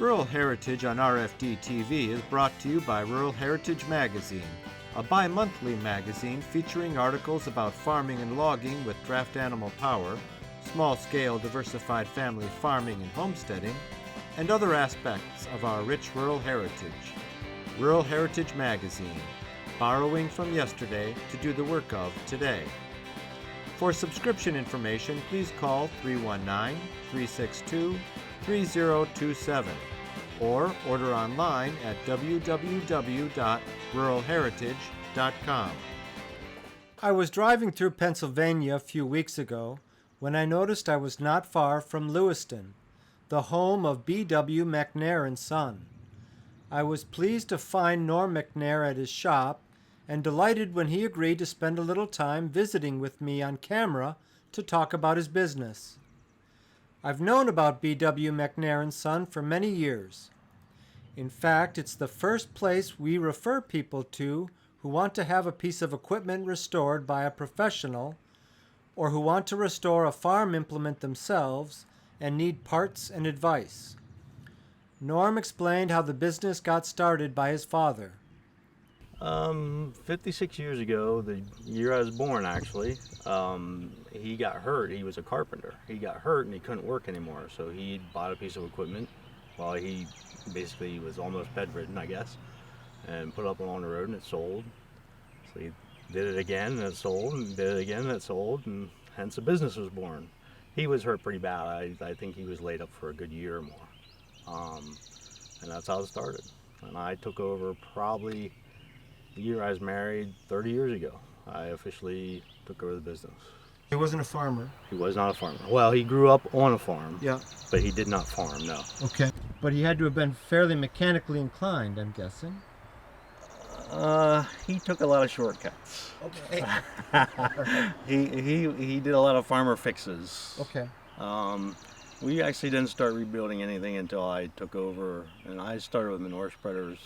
Rural Heritage on RFD TV is brought to you by Rural Heritage Magazine, a bi-monthly magazine featuring articles about farming and logging with draft animal power, small-scale diversified family farming and homesteading, and other aspects of our rich rural heritage. Rural Heritage Magazine, borrowing from yesterday to do the work of today. For subscription information, please call 319-362-3027 or order online at www.ruralheritage.com. I was driving through Pennsylvania a few weeks ago when I noticed I was not far from Lewiston, the home of B.W. Macknair and Son. I was pleased to find Norm Macknair at his shop and delighted when he agreed to spend a little time visiting with me on camera to talk about his business. I've known about B.W. Macknair and Son for many years. In fact, it's the first place we refer people to who want to have a piece of equipment restored by a professional or who want to restore a farm implement themselves and need parts and advice. Norm explained how the business got started by his father. 56 years ago, the year I was born actually, he got hurt. He was a carpenter. He got hurt and he couldn't work anymore. So he bought a piece of equipment while he basically was almost bedridden, I guess, and put it up along the road and it sold. So he did it again and it sold, and did it again and it sold, and hence the business was born. He was hurt pretty bad. I think he was laid up for a good year or more. And that's how it started. And I took over probably the year I was married 30 years ago. I officially took over the business. He wasn't a farmer. He was not a farmer. Well, he grew up on a farm, Yeah. but he did not farm, no. Okay. But he had to have been fairly mechanically inclined, I'm guessing. He took a lot of shortcuts. Okay. He did a lot of farmer fixes. Okay. We actually didn't start rebuilding anything until I took over, and I started with manure spreaders.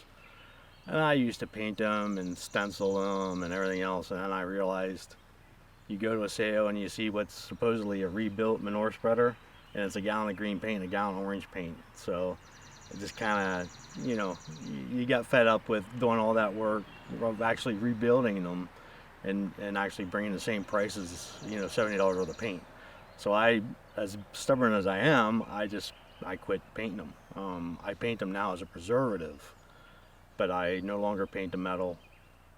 And I used to paint them and stencil them and everything else, and then I realized you go to a sale and you see what's supposedly a rebuilt manure spreader, and it's a gallon of green paint and a gallon of orange paint. So it just kind of, you got fed up with doing all that work of actually rebuilding them and actually bringing the same prices, $70 worth of paint. So I, as stubborn as I am, I quit painting them. I paint them now as a preservative, but I no longer paint the metal.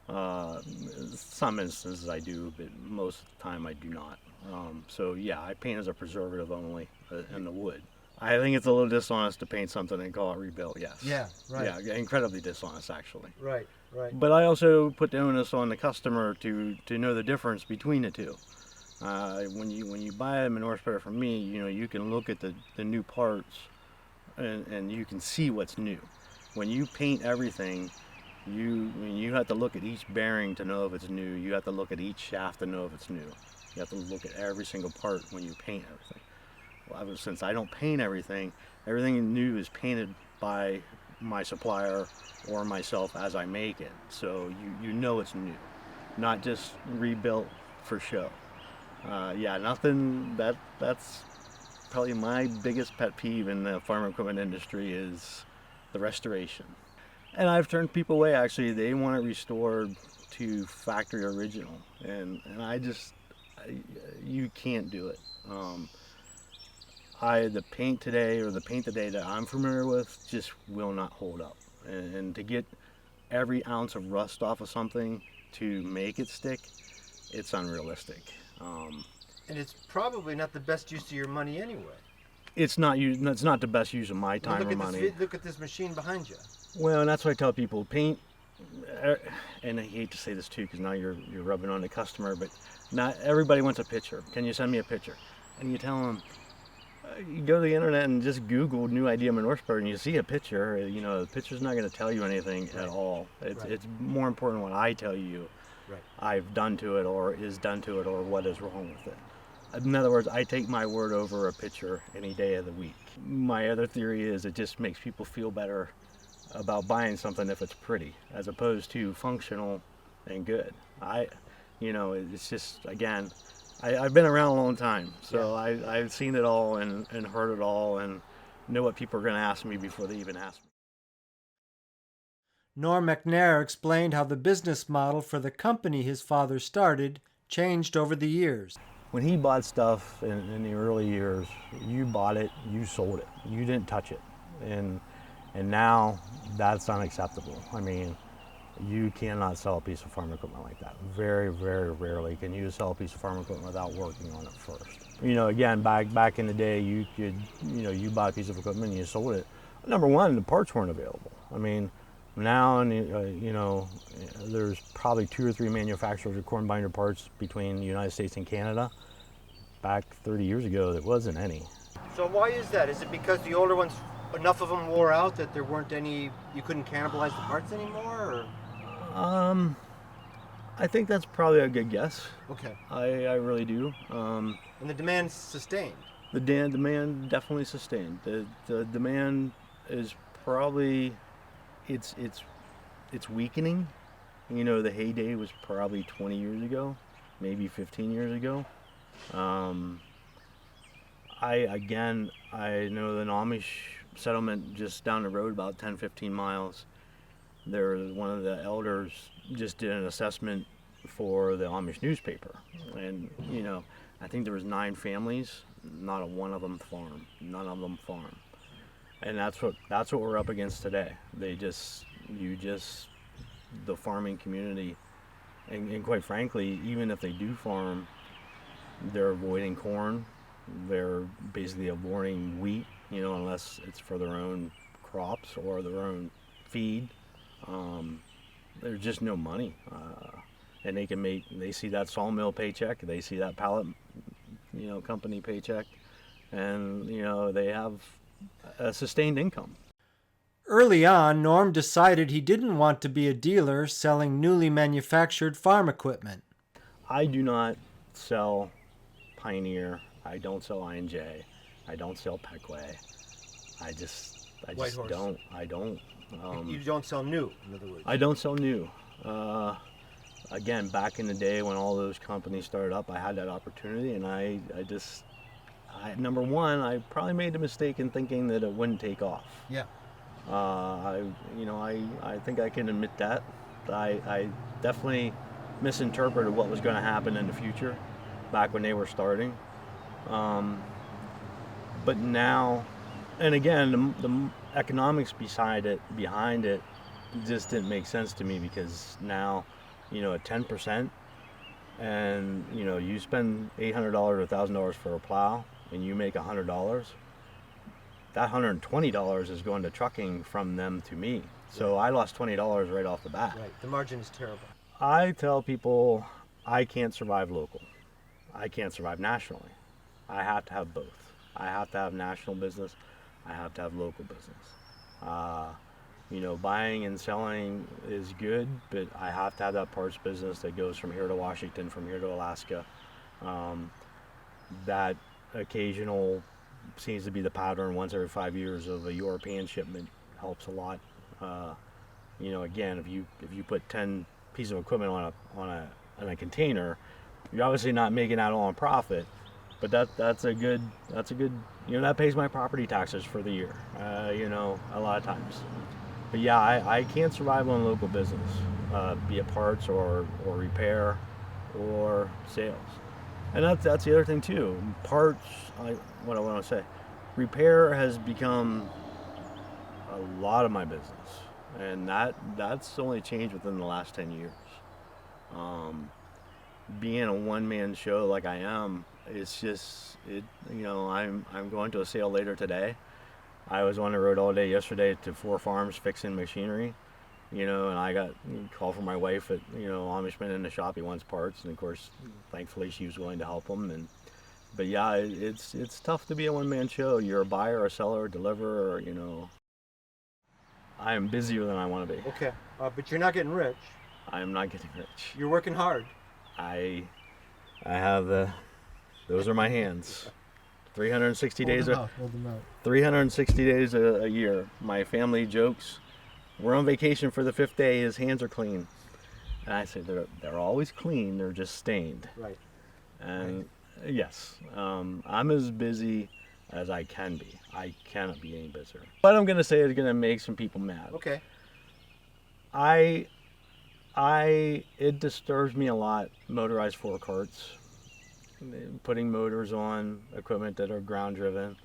Some instances I do, but most of the time I do not. So yeah, I paint as a preservative only, and the wood. I think it's a little dishonest to paint something and call it rebuilt, yes. Yeah, right. Yeah, incredibly dishonest actually. Right. But I also put the onus on the customer to know the difference between the two. When you buy a manure spreader from me, you can look at the new parts and you can see what's new. When you paint everything, you have to look at each bearing to know if it's new. You have to look at each shaft to know if it's new. You have to look at every single part when you paint everything. Well, since I don't paint everything new is painted by my supplier or myself as I make it. So you know it's new, not just rebuilt for show. That's probably my biggest pet peeve in the farm equipment industry is the restoration. And I've turned people away, actually. They want it restored to factory original, and you can't do it. The paint today that I'm familiar with just will not hold up, and to get every ounce of rust off of something to make it stick, it's unrealistic. And it's probably not the best use of your money anyway. It's not the best use of my time or money. Look at this machine behind you. Well, and that's what I tell people. Paint, and I hate to say this too, because now you're rubbing on the customer, but not everybody wants a picture. Can you send me a picture? And you tell them, you go to the internet and just Google new idea manure spreader, and you see a picture. The picture's not going to tell you anything at all. It's more important what I tell you. Right. I've done to it, or is done to it, or what is wrong with it. In other words, I take my word over a picture any day of the week. My other theory is it just makes people feel better about buying something if it's pretty, as opposed to functional and good. It's just, again, I've been around a long time, so yeah. I've seen it all and heard it all, and know what people are going to ask me before they even ask me. Norm Macknair explained how the business model for the company his father started changed over the years. When he bought stuff in the early years, you bought it, you sold it, you didn't touch it, and now that's unacceptable. I mean, you cannot sell a piece of farm equipment like that. Very, very rarely can you sell a piece of farm equipment without working on it first. You know, again, back in the day, you could, you know, you bought a piece of equipment and you sold it. Number one, the parts weren't available. I mean, now, you know, there's probably 2 or 3 manufacturers of corn binder parts between the United States and Canada. Back 30 years ago, there wasn't any. So why is that? Is it because the older ones, enough of them wore out that there weren't any, you couldn't cannibalize the parts anymore? Or? I think that's probably a good guess. Okay. I really do. And the demand's sustained? The demand definitely sustained. The demand is probably, it's weakening. You know, the heyday was probably 20 years ago, maybe 15 years ago. I know the Amish settlement just down the road, about 10, 15 miles. There was one of the elders just did an assessment for the Amish newspaper, and you know, I think there was 9 families, not a one of them farm, none of them farm, and that's what we're up against today. The farming community, and quite frankly, even if they do farm, they're avoiding corn. They're basically avoiding wheat, you know, unless it's for their own crops or their own feed. There's just no money, and they see that sawmill paycheck, they see that pallet, you know, company paycheck, and you know, they have a sustained income. Early on, Norm decided he didn't want to be a dealer selling newly manufactured farm equipment. I do not sell Pioneer, I don't sell I&J, I don't sell Peckway. I just don't. You don't sell new, in other words. I don't sell new. Again, back in the day when all those companies started up, I had that opportunity, and number one, I probably made the mistake in thinking that it wouldn't take off. Yeah. I think I can admit that. I definitely misinterpreted what was going to happen in the future, back when they were starting. But now, and again, the economics behind it just didn't make sense to me, because now, you know, at 10%, and you know, you spend $800 or $1,000 for a plow, and you make $100. That $120 is going to trucking from them to me. So I lost $20 right off the bat. Right. The margin is terrible. I tell people I can't survive local. I can't survive nationally. I have to have both. I have to have national business. I have to have local business. You know, buying and selling is good, but I have to have that parts business that goes from here to Washington, from here to Alaska. That occasional seems to be the pattern once every 5 years of a European shipment helps a lot. You know, again, if you put 10 pieces of equipment on a container, you're obviously not making that all in profit, but that's a good, you know, that pays my property taxes for the year, you know, a lot of times. But yeah, I can't survive on local business, be it parts or repair or sales. And that's the other thing too. Parts, what I want to say, repair has become a lot of my business, and that's only changed within the last 10 years. Being a one-man show like I am, it's just, you know, I'm going to a sale later today. I was on the road all day yesterday to 4 farms fixing machinery, you know, and I got a call from my wife at, you know, Amishman in the shop, he wants parts, and of course, thankfully she was willing to help him. But yeah, it's tough to be a one-man show. You're a buyer, a seller, a deliverer, you know. I am busier than I want to be. Okay, but you're not getting rich. I am not getting rich. You're working hard. I have those are my hands. 360 days. Hold them out. 360 days a year. My family jokes, we're on vacation for the 5th day. His hands are clean, and I say they're always clean. They're just stained. Right. And yes, I'm as busy as I can be. I cannot be any busier. What I'm going to say is going to make some people mad. Okay. It disturbs me a lot, motorized forecourts, putting motors on equipment that are ground driven.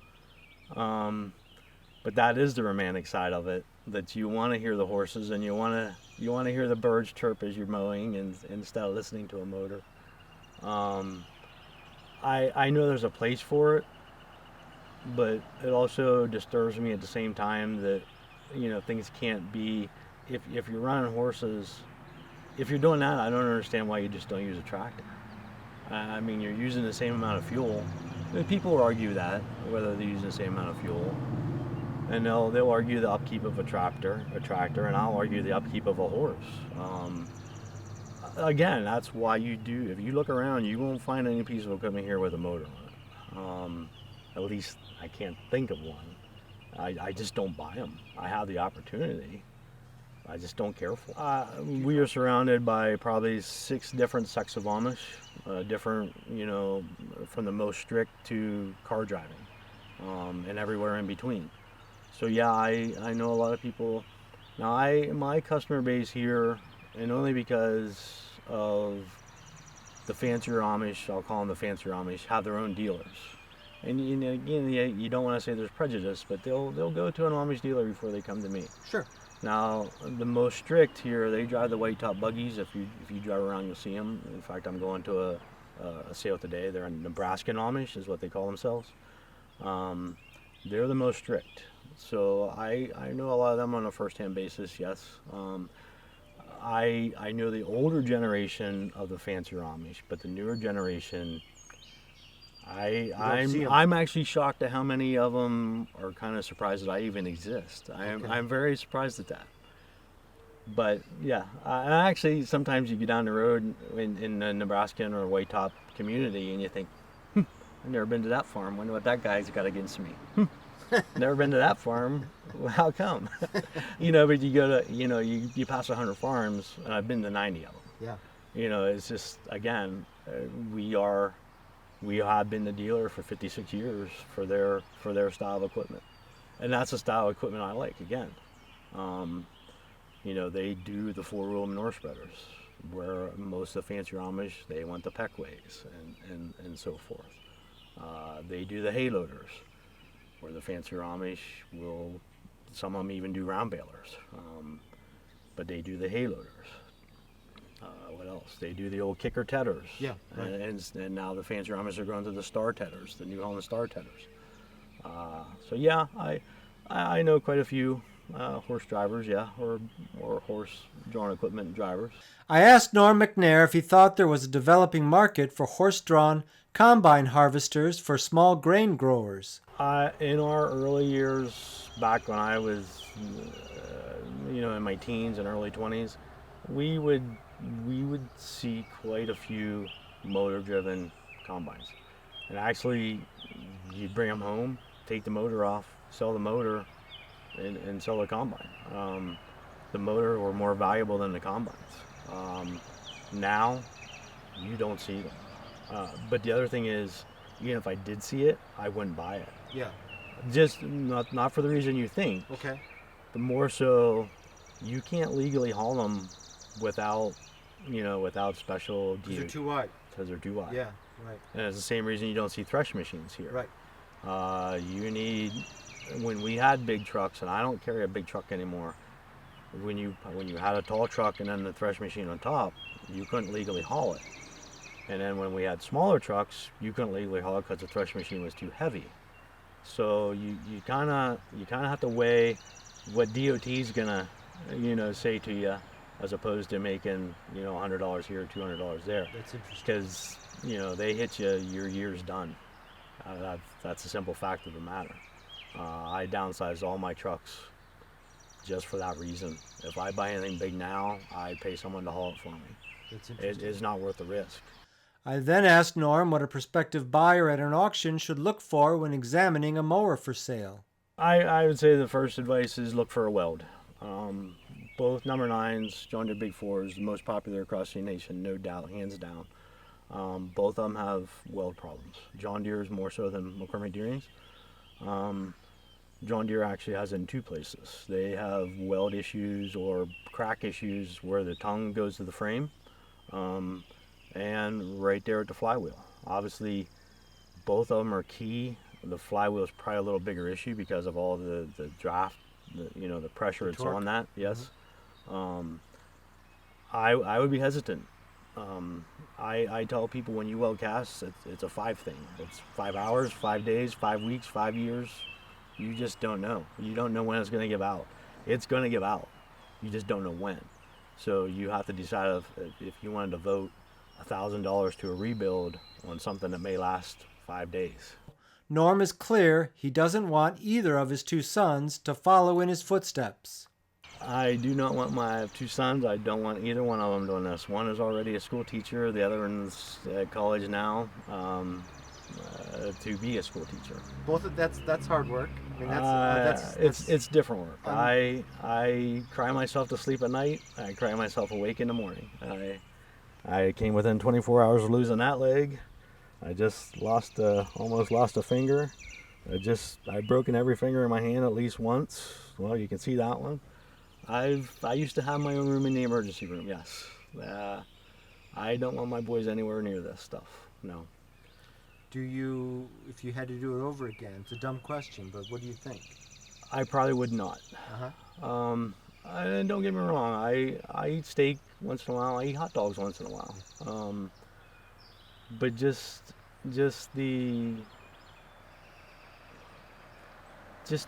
But that is the romantic side of it, that you want to hear the horses and you want to hear the birds chirp as you're mowing, and instead of listening to a motor. I know there's a place for it, but it also disturbs me at the same time that, things can't be, if you're running horses, if you're doing that, I don't understand why you just don't use a tractor. I mean, you're using the same amount of fuel. People will argue that, whether they're using the same amount of fuel. And they'll argue the upkeep of a tractor, and I'll argue the upkeep of a horse. Again, that's why if you look around, you won't find any piece of equipment here with a motor on it. At least I can't think of one. I just don't buy them. I have the opportunity. I just don't care for it. We are surrounded by probably 6 different sects of Amish, different, from the most strict to car driving, and everywhere in between. So yeah, I know a lot of people. Now my customer base here, and only because of the fancier Amish, I'll call them the fancier Amish, have their own dealers. And again, you don't want to say there's prejudice, but they'll go to an Amish dealer before they come to me. Sure. Now, the most strict here, they drive the white top buggies. If you drive around, you'll see them. In fact, I'm going to a sale today. They're in Nebraskan Amish, is what they call themselves. They're the most strict. So I know a lot of them on a first-hand basis, yes. I know the older generation of the fancier Amish, but the newer generation, I'm actually shocked at how many of them are kind of surprised that I even exist. I'm very surprised at that. But yeah, I actually, sometimes you get down the road in the Nebraskan or white top community and you think, I've never been to that farm. Wonder what that guy's got against me. Never been to that farm. Well, how come? But you go to, you pass 100 farms, and I've been to 90 of them. Yeah. It's just, again, we have been the dealer for 56 years for their style of equipment, and that's the style of equipment I like. Again, they do the 4-wheel manure spreaders, where most of the fancier Amish, they want the peckways and so forth. They do the hay loaders, where the fancier Amish some of them even do round balers, but they do the hay loaders. What else? They do the old kicker tedders. Yeah. Right. And now the fancier Amish are going to the star tedders, the New Holland star tedders. So yeah, I know quite a few horse drivers, yeah, or horse-drawn equipment drivers. I asked Norm Macknair if he thought there was a developing market for horse-drawn combine harvesters for small grain growers. In our early years, back when I was, in my teens and early 20s, we would see quite a few motor-driven combines. And actually, you'd bring them home, take the motor off, sell the motor, and sell the combine. The motor were more valuable than the combines. Now, you don't see them. But the other thing is, even if I did see it, I wouldn't buy it. Yeah. Just not for the reason you think. Okay. But more so, you can't legally haul them without special Because they're too wide. Because they're too wide. Yeah, right. And it's the same reason you don't see thresh machines here. Right. When we had big trucks, and I don't carry a big truck anymore, when you had a tall truck and then the thresh machine on top, you couldn't legally haul it. And then when we had smaller trucks, you couldn't legally haul it because the thresh machine was too heavy. So you kind of have to weigh what DOT's gonna say to you, as opposed to making $100 here, $200 there. That's interesting. Because they hit you, your year's done. That's a simple fact of the matter. I downsized all my trucks just for that reason. If I buy anything big now, I pay someone to haul it for me. That's interesting. It's not worth the risk. I then asked Norm what a prospective buyer at an auction should look for when examining a mower for sale. I would say the first advice is look for a weld. Both number 9s, John Deere Big 4s, the most popular across the nation, no doubt, hands down. Both of them have weld problems. John Deere's more so than McCormick Deering's. John Deere actually has it in two places. They have weld issues or crack issues where the tongue goes to the frame, and right there at the flywheel. Obviously, both of them are key. The flywheel is probably a little bigger issue because of all the draft, the pressure it's on that. Yes. I would be hesitant. I tell people when you weld casts, it's a 5 thing. It's 5 hours, 5 days, 5 weeks, 5 years. You just don't know. You don't know when it's going to give out. It's going to give out. You just don't know when. So you have to decide if you wanted to vote $1,000 to a rebuild on something that may last 5 days. Norm is clear he doesn't want either of his 2 sons to follow in his footsteps. I do not want I have 2 sons. I don't want either one of them doing this. One is already a school teacher. The other one's at college now to be a school teacher. That's hard work. I mean, it's different work. I cry myself to sleep at night. I cry myself awake in the morning. I came within 24 hours of losing that leg. I just almost lost a finger. I've broken every finger in my hand at least once. Well, you can see that one. I used to have my own room in the emergency room. Yes. I don't want my boys anywhere near this stuff. No. If you had to do it over again, it's a dumb question, but what do you think? I probably would not. And don't get me wrong, I eat steak once in a while. I eat hot dogs once in a while. But just the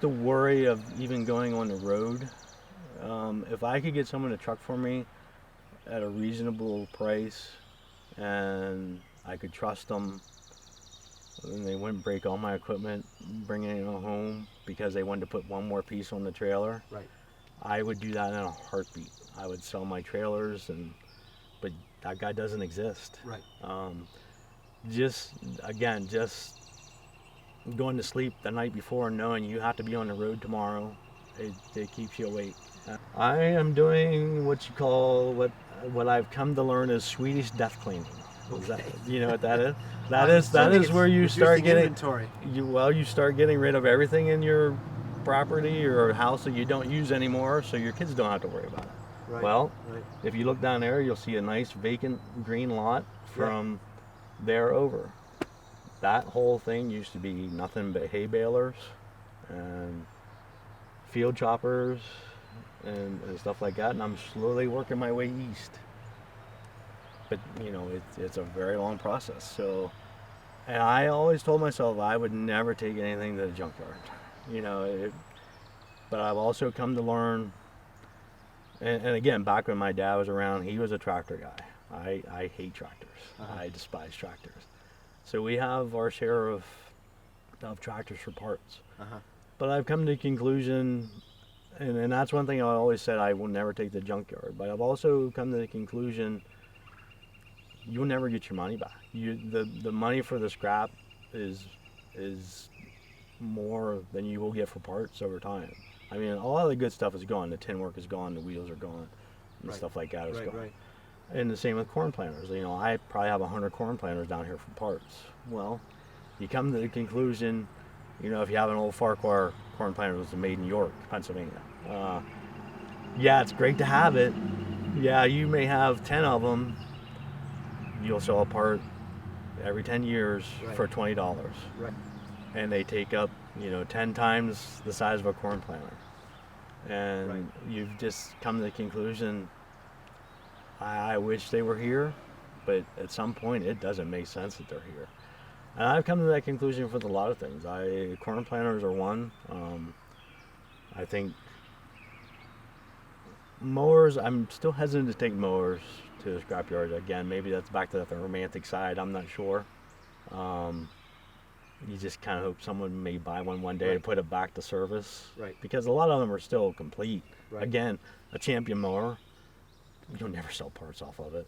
worry of even going on the road. If I could get someone to truck for me at a reasonable price and I could trust them and they wouldn't break all my equipment bringing it home because they wanted to put one more piece on the trailer, right, I would do that in a heartbeat. I would sell my trailers, but that guy doesn't exist. Right. Just going to sleep the night before knowing you have to be on the road tomorrow, it keeps you awake. I am doing what you call what I've come to learn is Swedish death cleaning. Okay. You know what that is? That is where you start getting inventory. You start getting rid of everything in your property or house that you don't use anymore, so your kids don't have to worry about it. Right. Well, right. If you look down there, you'll see a nice vacant green lot from there over. That whole thing used to be nothing but hay balers and field choppers and stuff like that, and I'm slowly working my way east. But it's a very long process. So, and I always told myself I would never take anything to the junkyard. But I've also come to learn. And again, back when my dad was around, he was a tractor guy. I hate tractors. I despise tractors. So we have our share of tractors for parts. But I've come to the conclusion, and that's one thing I always said, I will never take the junkyard. But I've also come to the conclusion, you'll never get your money back. The money for the scrap is more than you will get for parts over time. I mean, a lot of the good stuff is gone. The tin work is gone. The wheels are gone, and stuff like that is gone. Right. And the same with corn planters. I probably have 100 corn planters down here for parts. Well, you come to the conclusion, if you have an old Farquhar corn planter that was made in York, Pennsylvania. Yeah, it's great to have it. Yeah, you may have 10 of them. You'll sell a part every 10 years for $20. Right. And they take up, 10 times the size of a corn planter. And you've just come to the conclusion, I wish they were here, but at some point it doesn't make sense that they're here. And I've come to that conclusion with a lot of things. Corn planters are one. I think mowers, I'm still hesitant to take mowers to the scrapyard. Again, maybe that's back to the romantic side, I'm not sure. You just kind of hope someone may buy one day to put it back to service. Right. Because a lot of them are still complete. Right. Again, a Champion mower, you'll never sell parts off of it.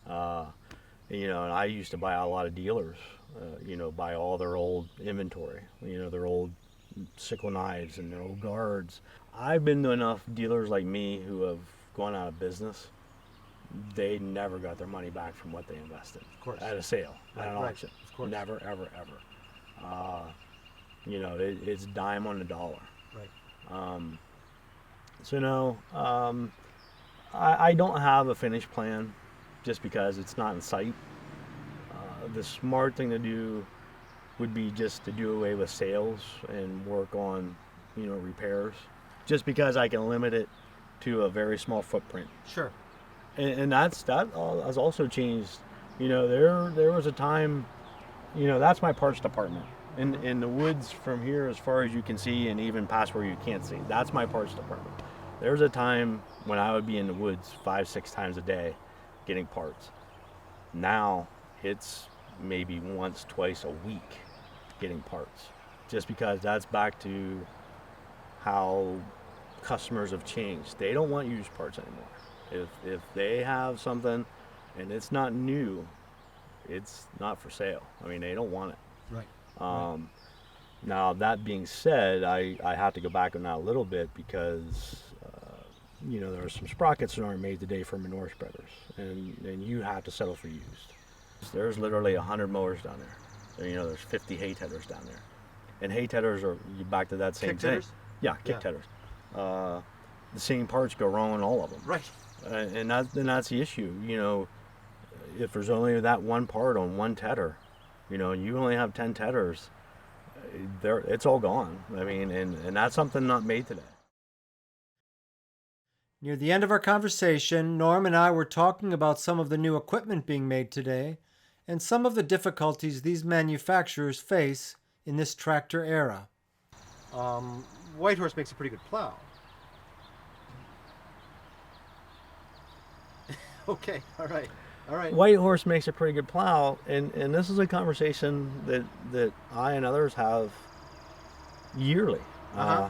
And I used to buy a lot of dealers, buy all their old inventory, their old sickle knives and their old guards. I've been to enough dealers like me who have gone out of business. They never got their money back from what they invested. Of course. At a sale, at an auction. Of course. Never, ever, ever. You know, it's dime on the dollar. Right. So no, I don't have a finish plan just because it's not in sight. The smart thing to do would be just to do away with sales and work on, repairs, just because I can limit it to a very small footprint. Sure. And that has also changed. There was a time, that's my parts department. In the woods from here as far as you can see and even past where you can't see, that's my parts department. There's a time when I would be in the woods 5-6 times a day getting parts. Now it's maybe once, twice a week getting parts, just because that's back to how customers have changed. They don't want used parts anymore. If they have something and it's not new, it's not for sale. I mean, they don't want it. Right. Now, that being said, I have to go back on that a little bit because there are some sprockets that aren't made today for manure spreaders, and you have to settle for used. There's literally 100 mowers down there. There's 50 hay tedders down there, and hay tedders are back to that same Kick thing. tedders? Yeah, kick tedders. The same parts go wrong on all of them. Right. And that's the issue. If there's only that one part on one tedder, and you only have 10 tedders, it's all gone. I mean, and that's something not made today. Near the end of our conversation, Norm and I were talking about some of the new equipment being made today and some of the difficulties these manufacturers face in this tractor era. Whitehorse makes a pretty good plow. Okay, all right. Whitehorse makes a pretty good plow, and this is a conversation that I and others have yearly. Uh-huh.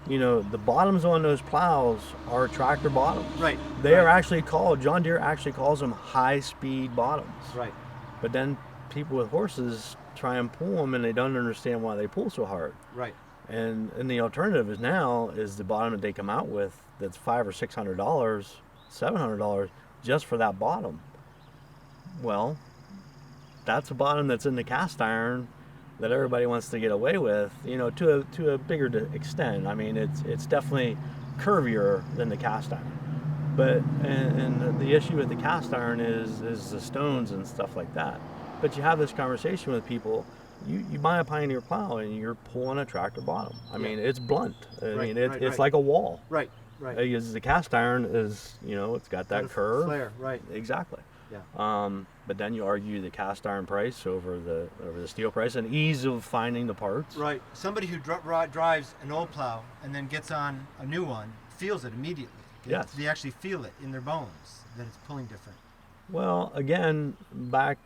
The bottoms on those plows are tractor bottoms. Right. They are actually called, John Deere actually calls them high-speed bottoms. Right. But then people with horses try and pull them, and they don't understand why they pull so hard. Right. And the alternative is the bottom that they come out with that's $500 or $600, $700 just for that bottom. Well, that's a bottom that's in the cast iron that everybody wants to get away with, to a bigger extent. I mean, it's definitely curvier than the cast iron. But and the issue with the cast iron is the stones and stuff like that. But you have this conversation with people. You buy a Pioneer plow and you're pulling a tractor bottom. I mean, it's blunt. It's like a wall. Right. Because the cast iron is, it's got that curve. Flare. Right. Exactly. Yeah. But then you argue the cast iron price over the steel price and ease of finding the parts. Right. Somebody who drives an old plow and then gets on a new one feels it immediately. Yes. They actually feel it in their bones that it's pulling different. Well, again, back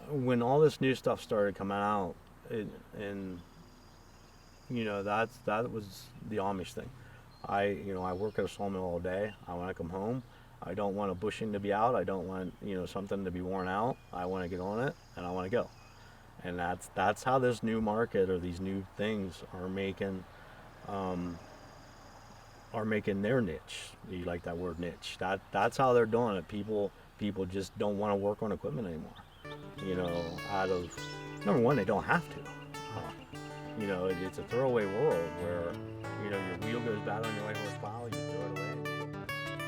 when all this new stuff started coming out, that was the Amish thing. I work at a sawmill all day. I want to come home. I don't want a bushing to be out. I don't want something to be worn out. I want to get on it and I want to go. And that's how this new market or these new things are making their niche. You like that word, niche? That's how they're doing it. People just don't want to work on equipment anymore. Out of number one, they don't have to. It's a throwaway world where your wheel goes bad on your Whitehorse plow, you throw it away.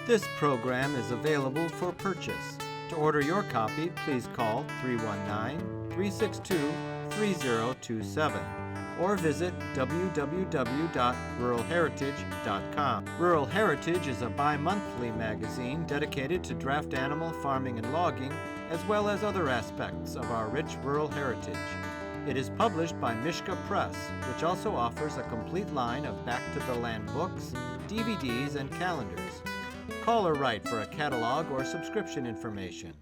This program is available for purchase. To order your copy, please call 319-362-3027 or visit www.ruralheritage.com. Rural Heritage is a bi-monthly magazine dedicated to draft animal farming and logging, as well as other aspects of our rich rural heritage. It is published by Mishka Press, which also offers a complete line of Back to the Land books, DVDs, and calendars. Call or write for a catalog or subscription information,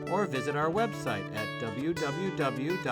or visit our website at www